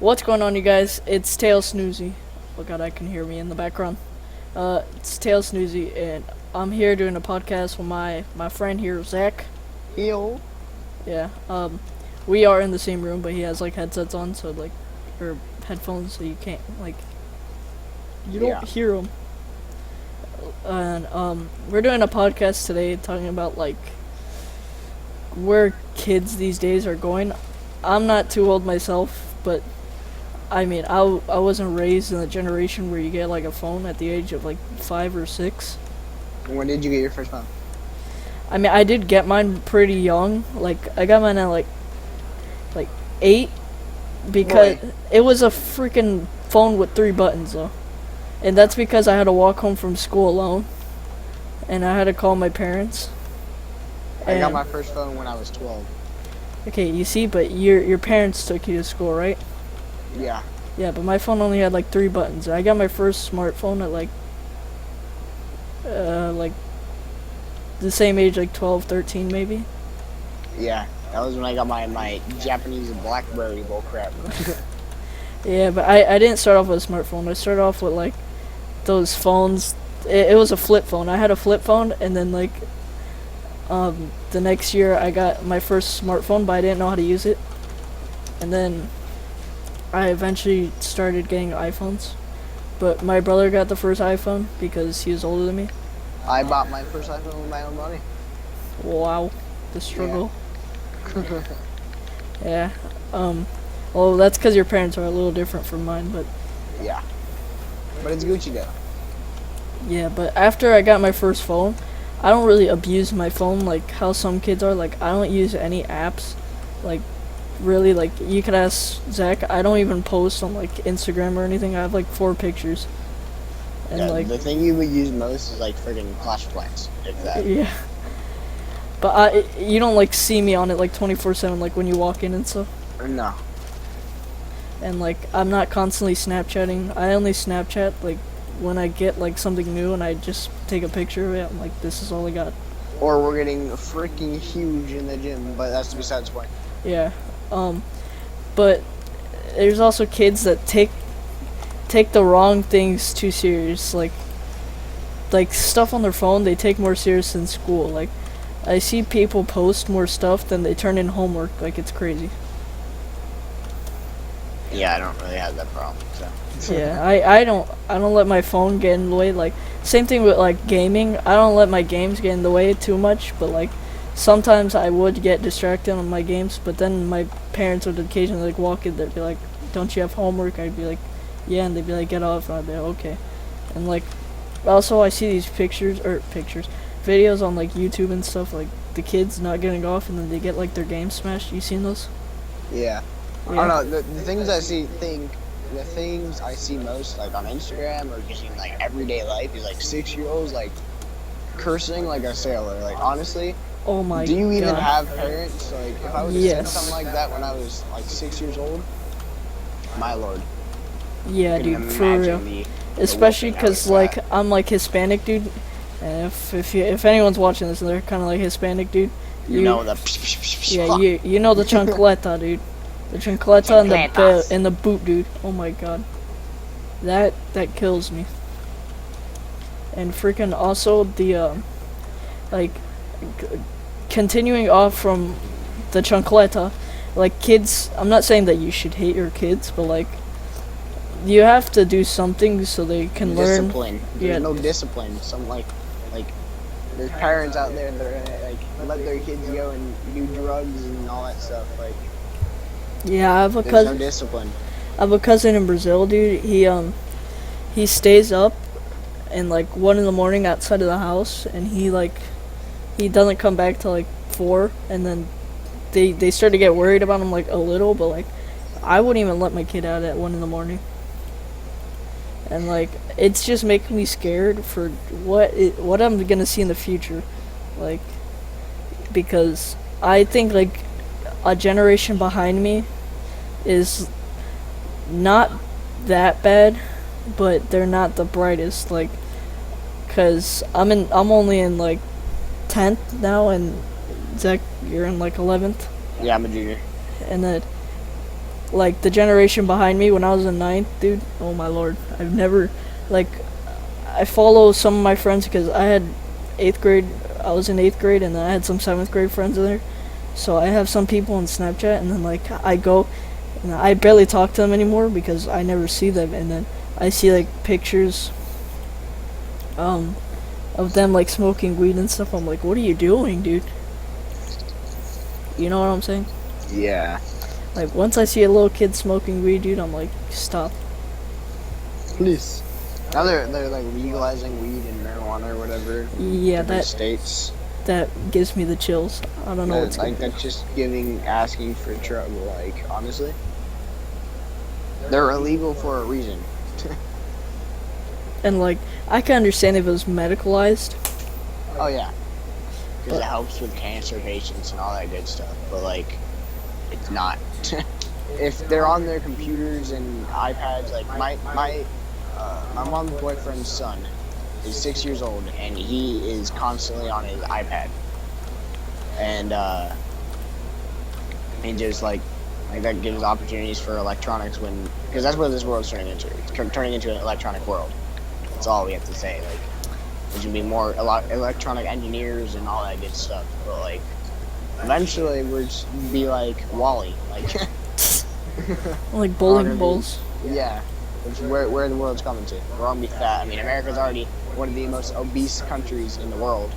What's going on, you guys? It's Tail Snoozy. Oh god, I can hear me in the background. It's Tail Snoozy, and I'm here doing a podcast with my friend here, Zach. Yo. Yeah. We are in the same room, but he has like headsets on, so like, or headphones, so you can't you don't hear him. And we're doing a podcast today talking about like where kids these days are going. I'm not too old myself, but I mean, I wasn't raised in the generation where you get like a phone at the age of like 5 or 6. When did you get your first phone? I mean, I did get mine pretty young. Like, I got mine at like 8, because it was a freaking phone with 3 buttons though. And that's because I had to walk home from school alone, and I had to call my parents. I got my first phone when I was 12. Okay, you see, but your parents took you to school, right? Yeah. Yeah, but my phone only had like 3 buttons. I got my first smartphone at like the same age, like 12, 13 maybe. Yeah, that was when I got my Japanese BlackBerry bullcrap. Yeah, but I didn't start off with a smartphone. I started off with like those phones. It was a flip phone. I had a flip phone, and then like the next year I got my first smartphone, but I didn't know how to use it. And then I eventually started getting iPhones, but my brother got the first iPhone because he was older than me. I bought my first iPhone with my own money. Wow, the struggle. Yeah. Well, that's because your parents are a little different from mine, but Yeah. But it's Gucci though. yeah. But after I got my first phone, I don't really abuse my phone like how some kids are. Like, I don't use any apps. Like, really, like, you could ask Zach. I don't even post on like Instagram or anything. I have like 4 pictures. And Yeah, like, the thing you would use most is like friggin' Clash of Clans, if that. yeah. But you don't like see me on it like 24/7, like when you walk in and stuff. No. And like, I'm not constantly Snapchatting. I only Snapchat like when I get like something new and I just take a picture of it. I'm like, this is all I got. Or we're getting freaking huge in the gym, but that's besides the point. Yeah. But there's also kids that take the wrong things too serious. Like stuff on their phone, they take more serious than school. Like, I see people post more stuff than they turn in homework. Like, it's crazy. Yeah, I don't really have that problem, so. Yeah, I don't let my phone get in the way. Like, same thing with like gaming. I don't let my games get in the way too much, but like sometimes I would get distracted on my games, but then my parents would occasionally like walk in, they'd be like, "Don't you have homework?" I'd be like, "Yeah," and they'd be like, "Get off," and I'd be like, "Okay." And like, also I see these videos on like YouTube and stuff, like the kids not getting off and then they get like their game smashed. You seen those? Yeah. I don't know, the things I see, the things I see most, like on Instagram or just in like everyday life, is like 6-year-olds like cursing like a sailor. Like, honestly, Oh my god. do you even have parents? Like, if I was to say Yes. something like that when I was like 6 years old, my lord. Yeah, I couldn't dude, for imagine real. the Especially whooping I because would've like got. I'm like Hispanic, dude. And if anyone's watching this and they're kind of like Hispanic, dude, You know the. yeah, you know the chancleta, dude. The chancleta and the boot, dude. Oh my god, that kills me. And freaking also the like continuing off from the chancleta, like kids. I'm not saying that you should hate your kids, but like you have to do something so they can learn. Discipline. Yeah. There's no discipline. Some like there's parents out there that are, like, let their kids go and do drugs and all that stuff. Like, Yeah, I have a there's cousin. no discipline. I have a cousin in Brazil, dude. He stays up and like 1 in the morning outside of the house, and he doesn't come back till like 4, and then they start to get worried about him like a little, but like I wouldn't even let my kid out at 1 in the morning. And like, it's just making me scared for what I'm gonna see in the future, like, because I think like a generation behind me is not that bad, but they're not the brightest. Like, cause I'm only in like 10th now, and Zach, you're in like 11th, Yeah, I'm a junior. and then like the generation behind me when I was in ninth, dude. Oh my lord, I've never, like, I follow some of my friends because I had 8th grade. I was in 8th grade, and then I had some 7th grade friends in there. So I have some people on Snapchat, and then like I go, and I barely talk to them anymore because I never see them, and then I see like pictures, of them like smoking weed and stuff. I'm like, what are you doing, dude? You know what I'm saying? Yeah. Like, once I see a little kid smoking weed, dude, I'm like, stop. Please. Now they're like legalizing weed and marijuana or whatever. Yeah, Different that states. that gives me the chills. I don't know what's Like that's just asking for trouble. Like honestly, they're illegal for a reason. and like I can understand if it was medicalized. Oh yeah, because it helps with cancer patients and all that good stuff. But like, it's not. If they're on their computers and iPads, like my mom's boyfriend's son is 6 years old, and he is constantly on his iPad, and just like that gives opportunities for electronics because that's what this world's turning into. It's turning into an electronic world. That's all we have to say. Like, there's gonna be more electronic engineers and all that good stuff. But like, eventually we're just be like Wall-E, like Like bowling balls. yeah. Which is where the world's coming to. We're gonna be fat. I mean, America's already one of the most obese countries in the world.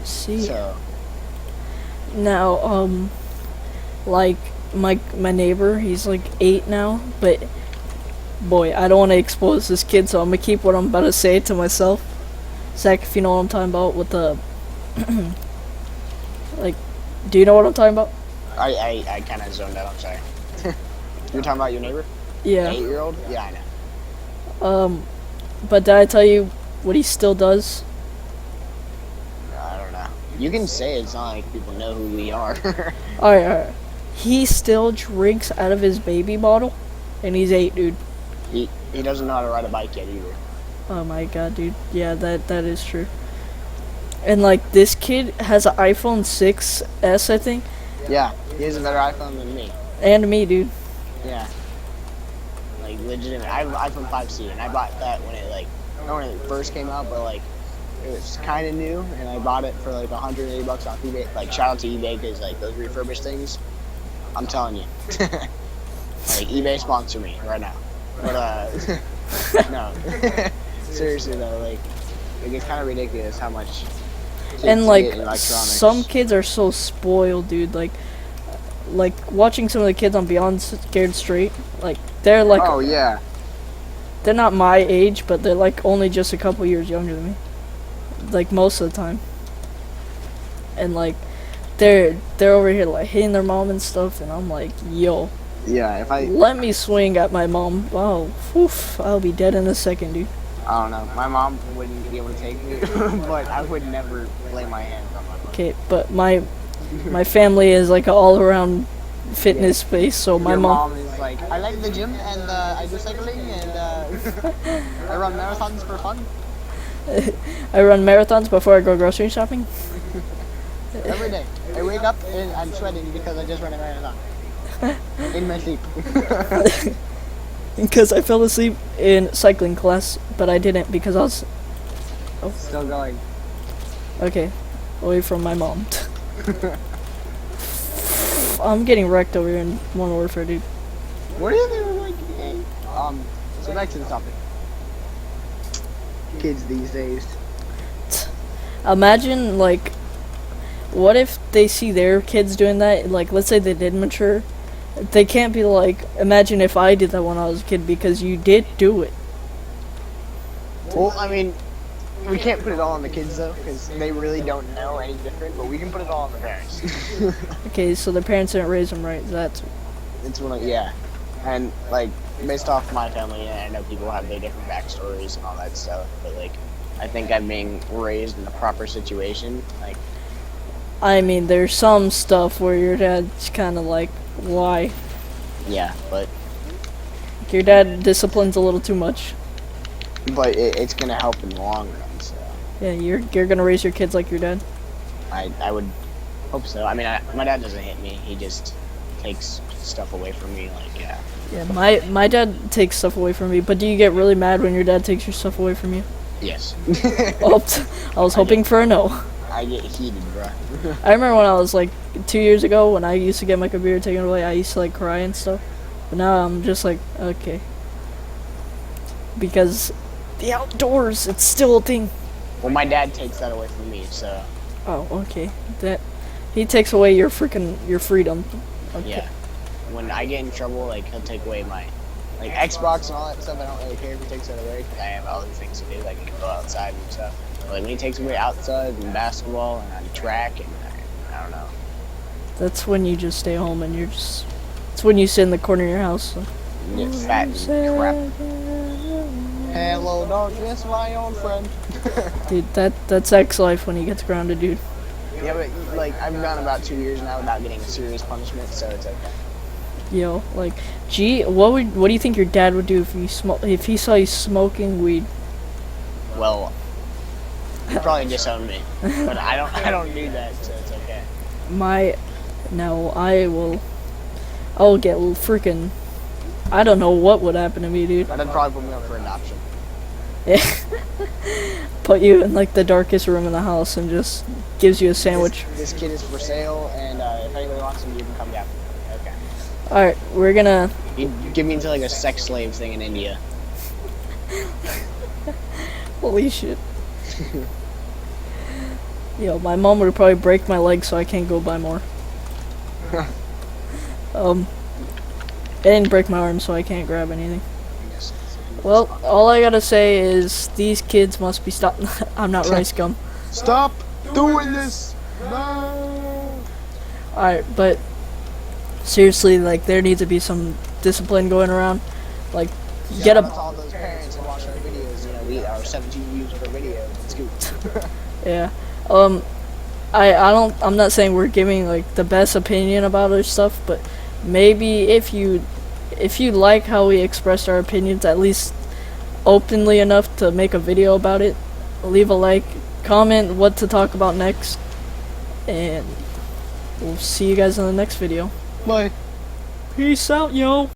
See. So Now, like my neighbor, he's like 8 now, but boy, I don't want to expose this kid, so I'm gonna keep what I'm about to say to myself. Zach, if you know what I'm talking about with the, like, do you know what I'm talking about? I kind of zoned out. I'm sorry. You're talking about your neighbor? Yeah. 8-year-old? Yeah, I know. But did I tell you what he still does? I don't know. You can say it. It's not like people know who we are. Alright. He still drinks out of his baby bottle, and he's 8, dude. He doesn't know how to ride a bike yet either. Oh my god, dude. Yeah, that is true. And like, this kid has an iPhone 6S, I think. Yeah, he has a better iPhone than me. And me, dude. Yeah. Like, legitimate. I have an iPhone 5C, and I bought that not when it first came out, but like, it was kind of new, and I bought it for like $180 off eBay. Like, shout out to eBay, because like those refurbished things, I'm telling you. Like, eBay sponsor me right now. But no. Seriously though, like it's kind of ridiculous how much. And like, get in electronics. some kids are so spoiled, dude. Like watching some of the kids on Beyond Scared Straight, like they're like, oh yeah, they're not my age, but they're like only just a couple years younger than me, like most of the time. And like, they're over here like hitting their mom and stuff, and I'm like, yo, yeah. If I let me swing at my mom, wow, oof, I'll be dead in a second, dude. I don't know. My mom wouldn't be able to take me, but I would never lay my hands on my mom. Okay, but my family is like an all-around fitness space, so my Your mom. mom is like, I like the gym and I do cycling and I run marathons for fun. I run marathons before I go grocery shopping. Every day. I wake up and I'm sweating because I just ran a marathon. In my sleep. Because I fell asleep in cycling class, but I didn't because I was Still going. okay, away from my mom. I'm getting wrecked over here in Modern Warfare, dude. What are they like? So back to the topic. Kids these days. Imagine, like, what if they see their kids doing that? Like, let's say they did mature. They can't be like, imagine if I did that when I was a kid, because you did do it. Well, I mean, we can't put it all on the kids though, because they really don't know any different. But we can put it all on the parents. Okay, so the parents didn't raise them right. That's It's one of yeah, and like based off my family, I know people have their different backstories and all that stuff. But like, I think I'm being raised in the proper situation. Like, I mean, there's some stuff where your dad's kind of like, why? yeah, but Your dad disciplines a little too much. it's gonna help in the long run. So Yeah, you're gonna raise your kids like your dad. I would hope so. I mean, my dad doesn't hit me. He just takes stuff away from me. Like, yeah. Yeah, my dad takes stuff away from me, but do you get really mad when your dad takes your stuff away from you? Yes. Oh, I was hoping for a no. I get heated, bro. I remember when I was like 2 years ago when I used to get my computer taken away, I used to like cry and stuff. But now I'm just like, okay. Because the outdoors, it's still a thing. Well, my dad takes that away from me, so. Oh, okay. That he takes away your freedom. Okay. Yeah. When I get in trouble, like, he'll take away my, like, Xbox and all that stuff. I don't really care if he takes that away, because I have other things to do, like, I can go outside and stuff. But, like, when he takes away outside and basketball and on track and, I don't know. That's when you just stay home and it's when you sit in the corner of your house. And get fat and crap. Hello, darkness, my old friend. Dude, that's X life when he gets grounded, dude. Yeah, but, like, I've gone about 2 years now without getting a serious punishment, so it's okay. Yo, like, gee, what do you think your dad would do if he saw you smoking weed? Well, he'd probably disown me, but I don't do that, so it's okay. I'll get freaking, I don't know what would happen to me, dude. But I'd probably put me up for adoption. Yeah. Put you in like the darkest room in the house and just gives you a sandwich. This kid is for sale, and if anybody wants him, you can come down. Okay. Alright, we're gonna... You give me into like a sex slave thing in India. Holy shit. Yo, my mom would probably break my leg so I can't go buy more. It didn't break my arm so I can't grab anything. Well, all I gotta say is these kids must be stopped. I'm not rice gum. Stop doing this! No! Alright, but seriously, like, there needs to be some discipline going around. Like, get a... all those parents who watch our videos, we are 17 views per video. It's good. Yeah. I'm not saying we're giving, like, the best opinion about our stuff, but maybe if you like how we expressed our opinions, at least openly enough to make a video about it, leave a like, comment what to talk about next, and we'll see you guys in the next video. Bye. Peace out, yo.